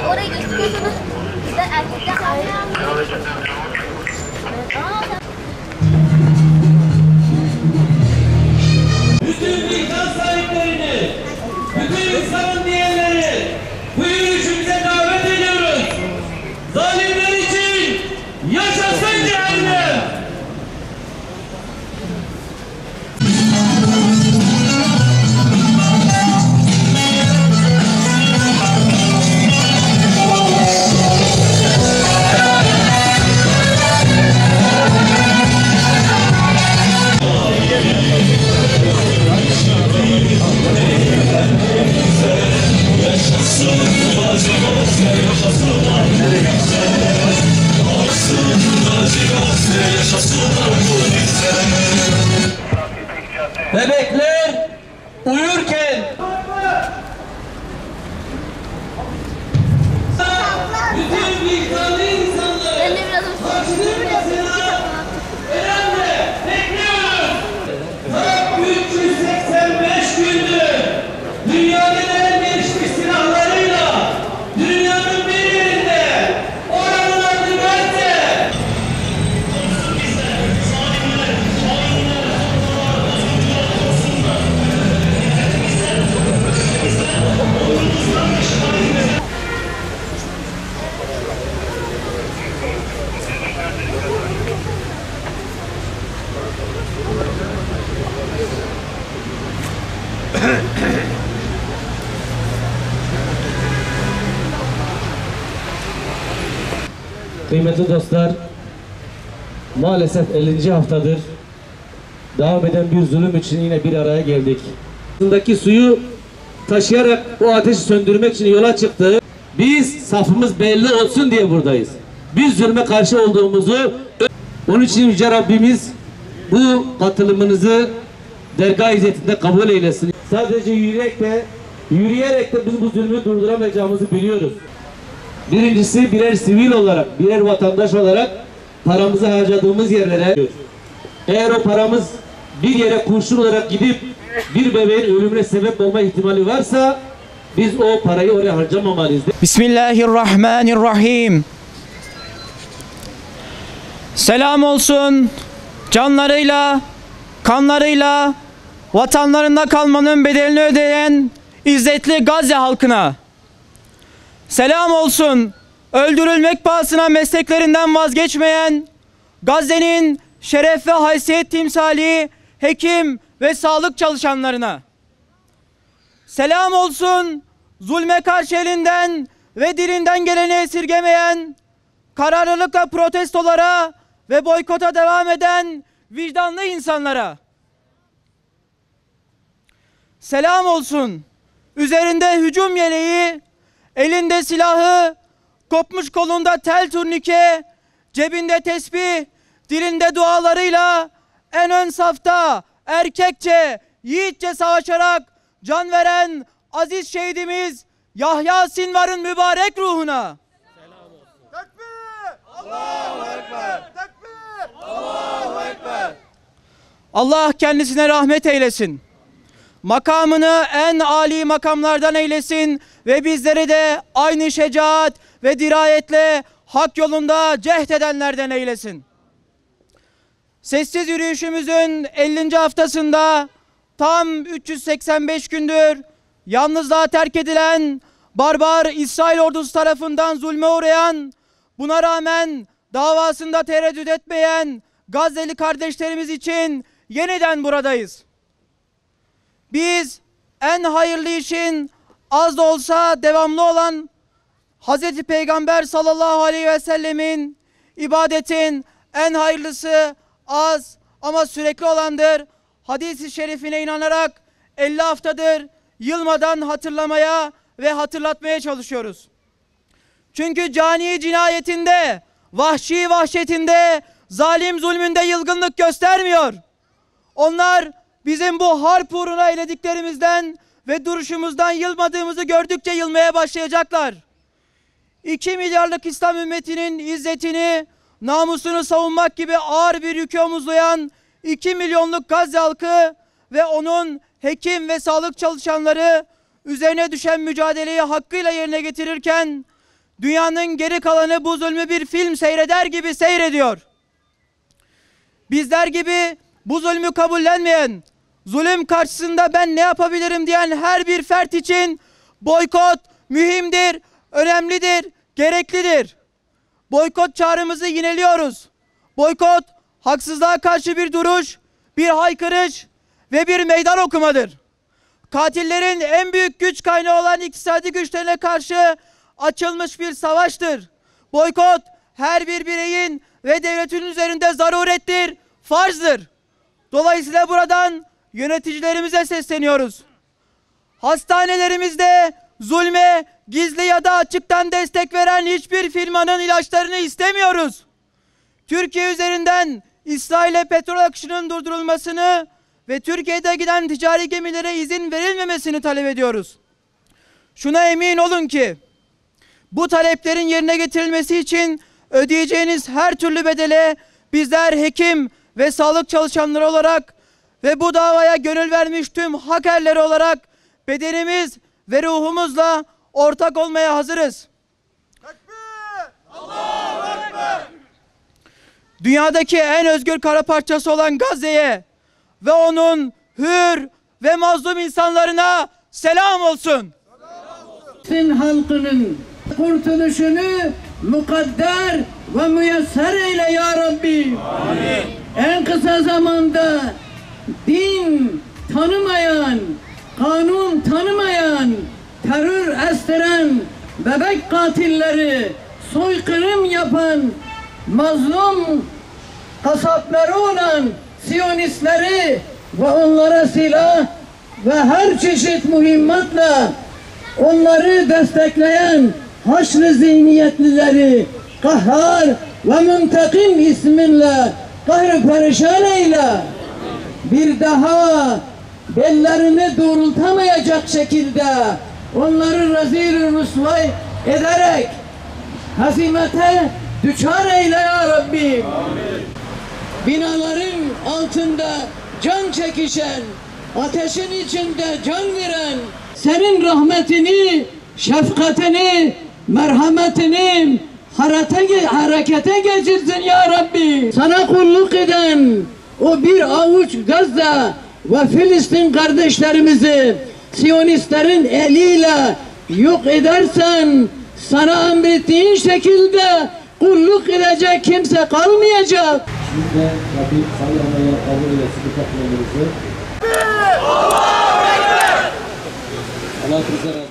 orayı geçtikten işte erkekler bütün vicdan sahiplerini, bütün insanın diyenleri bu yürüyüşümüze davet ediyoruz. Zalimler için yaşasın cehennem! Bebekler uyurken bütün vicdanlı insanları karşılamasına önemli bekliyoruz. Tam 385 gündür dünyanın en gelişmiş silahlarıyla dünyanın bir yerinde oranın adı Gazze. Kıymetli dostlar, maalesef 50. haftadır devam eden bir zulüm için yine bir araya geldik. Aslındaki suyu taşıyarak o ateşi söndürmek için yola çıktı. Biz safımız belli olsun diye buradayız. Biz zulme karşı olduğumuzu, onun için Yüce Rabbimiz bu katılımınızı dergah izzetinde kabul eylesin. Sadece yürüyerek de biz bu zulmü durduramayacağımızı biliyoruz. Birincisi birer sivil olarak, birer vatandaş olarak paramızı harcadığımız yerlere, eğer o paramız bir yere kurşun olarak gidip bir bebeğin ölümüne sebep olma ihtimali varsa biz o parayı oraya harcamamalıyız. Bismillahirrahmanirrahim. Selam olsun canlarıyla, kanlarıyla vatanlarında kalmanın bedelini ödeyen izzetli Gazze halkına. Selam olsun öldürülmek pahasına mesleklerinden vazgeçmeyen Gazze'nin şeref ve haysiyet timsali hekim ve sağlık çalışanlarına. Selam olsun zulme karşı elinden ve dilinden geleni esirgemeyen, kararlılıkla protestolara ve boykota devam eden vicdanlı insanlara. Selam olsun üzerinde hücum yeleği, elinde silahı, kopmuş kolunda tel turnike, cebinde tesbih, dilinde dualarıyla en ön safta erkekçe, yiğitçe savaşarak can veren aziz şehidimiz Yahya Sinvar'ın mübarek ruhuna. Tekbir! Allahu Ekber! Tekbir! Allahu Ekber! Allah kendisine rahmet eylesin. Makamını en âli makamlardan eylesin ve bizleri de aynı şecaat ve dirayetle hak yolunda cehd edenlerden eylesin. Sessiz yürüyüşümüzün 50. haftasında tam 385 gündür yalnızlığa terk edilen, barbar İsrail ordusu tarafından zulme uğrayan, buna rağmen davasında tereddüt etmeyen Gazze'li kardeşlerimiz için yeniden buradayız. Biz en hayırlı işin az da olsa devamlı olan Hazreti Peygamber sallallahu aleyhi ve sellemin ibadetin en hayırlısı az ama sürekli olandır hadis-i şerifine inanarak 50 haftadır yılmadan hatırlamaya ve hatırlatmaya çalışıyoruz. Çünkü cani cinayetinde, vahşi vahşetinde, zalim zulmünde yılgınlık göstermiyor. Onlar bizim bu harp uğruna eylediklerimizden ve duruşumuzdan yılmadığımızı gördükçe yılmaya başlayacaklar. 2 milyarlık İslam ümmetinin izzetini, namusunu savunmak gibi ağır bir yükü omuzlayan 2 milyonluk Gazze halkı ve onun hekim ve sağlık çalışanları üzerine düşen mücadeleyi hakkıyla yerine getirirken dünyanın geri kalanı bu zulmü bir film seyreder gibi seyrediyor. Bizler gibi bu zulmü kabullenmeyen, zulüm karşısında ben ne yapabilirim diyen her bir fert için boykot mühimdir, önemlidir, gereklidir. Boykot çağrımızı yineliyoruz. Boykot, haksızlığa karşı bir duruş, bir haykırış ve bir meydan okumadır. Katillerin en büyük güç kaynağı olan iktisadi güçlerine karşı açılmış bir savaştır. Boykot, her bir bireyin ve devletin üzerinde zarurettir, farzdır. Dolayısıyla buradan yöneticilerimize sesleniyoruz. Hastanelerimizde zulme gizli ya da açıktan destek veren hiçbir firmanın ilaçlarını istemiyoruz. Türkiye üzerinden İsrail'e petrol akışının durdurulmasını ve Türkiye'de giden ticari gemilere izin verilmemesini talep ediyoruz. Şuna emin olun ki bu taleplerin yerine getirilmesi için ödeyeceğiniz her türlü bedele bizler hekim ve sağlık çalışanları olarak ve bu davaya gönül vermiş tüm hak erleri olarak bedenimiz ve ruhumuzla ortak olmaya hazırız. Tekbir! Allahu Ekber! Dünyadaki en özgür kara parçası olan Gazze'ye ve onun hür ve mazlum insanlarına selam olsun. Filistin halkının kurtuluşunu mukadder ve müyesser eyle ya Rabbi. Amin. En kısa zamanda din tanımayan, kanun tanımayan, terör estiren bebek katilleri, soykırım yapan mazlum kasapları olan Siyonistleri ve onlara silah ve her çeşit mühimmatla onları destekleyen haşr-ı zihniyetlileri kahhar ve muntakim isminle kahr-ı perişan eyle. Bir daha bellerini doğrultamayacak şekilde onları rezil-i rüsvay ederek hazimete düçar eyle ya Rabbi. Amin. Binaların altında can çekişen, ateşin içinde can veren, senin rahmetini, şefkatini, merhametini harekete geçirsin ya Rabbi. Sana kulluk eden o bir avuç Gazze ve Filistin kardeşlerimizi Siyonistlerin eliyle yok edersen sana emrettiğin şekilde kulluk edecek kimse kalmayacak. Şimdi de Rabbim sallamaya kabul eylesin bu takımlarımızı. Allahu Ekber! Allah bize